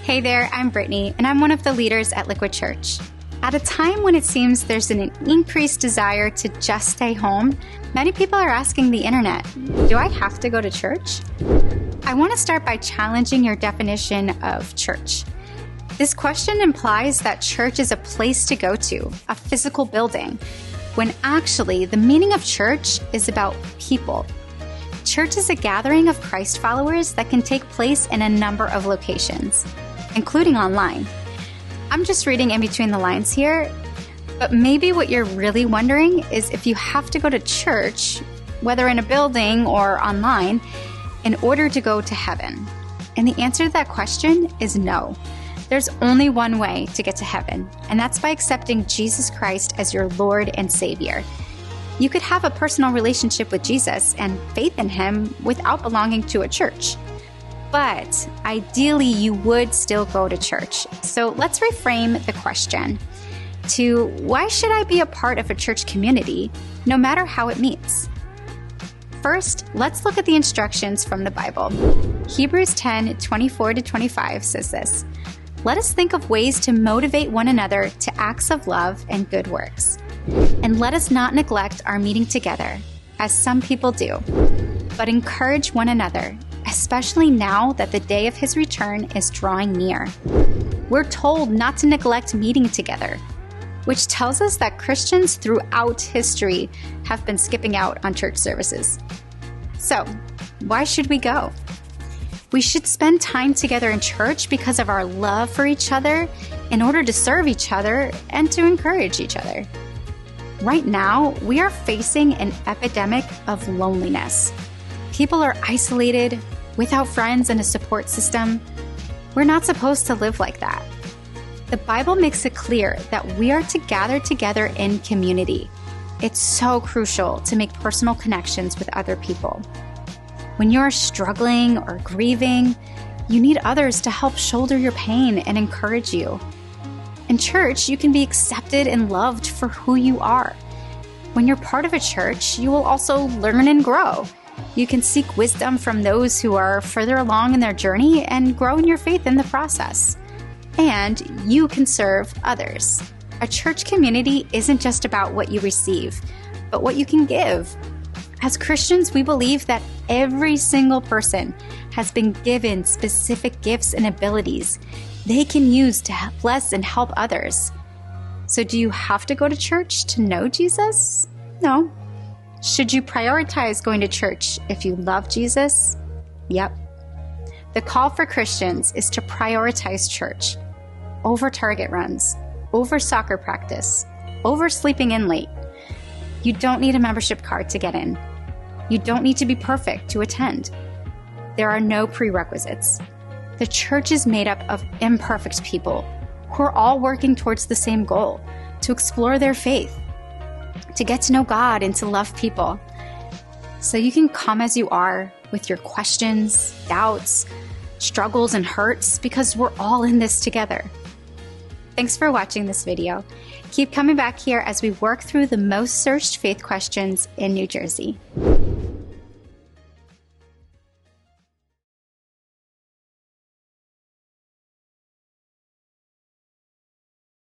Hey there, I'm Brittany, and I'm one of the leaders at Liquid Church. At a time when it seems there's an increased desire to just stay home, many people are asking the internet, do I have to go to church? I want to start by challenging your definition of church. This question implies that church is a place to go to, a physical building, when actually the meaning of church is about people. Church is a gathering of Christ followers that can take place in a number of locations, including online. I'm just reading in between the lines here, but maybe what you're really wondering is if you have to go to church, whether in a building or online, in order to go to heaven. And the answer to that question is no. There's only one way to get to heaven, and that's by accepting Jesus Christ as your Lord and Savior. You could have a personal relationship with Jesus and faith in Him without belonging to a church. But ideally, you would still go to church. So let's reframe the question to, why should I be a part of a church community, no matter how it meets? First, let's look at the instructions from the Bible. Hebrews 10:24-25 says this: "Let us think of ways to motivate one another to acts of love and good works. And let us not neglect our meeting together, as some people do, but encourage one another, especially now that the day of His return is drawing near." We're told not to neglect meeting together, which tells us that Christians throughout history have been skipping out on church services. So, why should we go? We should spend time together in church because of our love for each other, in order to serve each other and to encourage each other. Right now, we are facing an epidemic of loneliness. People are isolated, without friends and a support system. We're not supposed to live like that. The Bible makes it clear that we are to gather together in community. It's so crucial to make personal connections with other people. When you're struggling or grieving, you need others to help shoulder your pain and encourage you. In church, you can be accepted and loved for who you are. When you're part of a church, you will also learn and grow. You can seek wisdom from those who are further along in their journey and grow in your faith in the process. And you can serve others. A church community isn't just about what you receive, but what you can give. As Christians, we believe that every single person has been given specific gifts and abilities they can use to bless and help others. So do you have to go to church to know Jesus? No. Should you prioritize going to church if you love Jesus? Yep. The call for Christians is to prioritize church over Target runs, over soccer practice, over sleeping in late. You don't need a membership card to get in. You don't need to be perfect to attend. There are no prerequisites. The church is made up of imperfect people who are all working towards the same goal, to explore their faith, to get to know God and to love people. So you can come as you are with your questions, doubts, struggles, and hurts, because we're all in this together. Thanks for watching this video. Keep coming back here as we work through the most searched faith questions in New Jersey.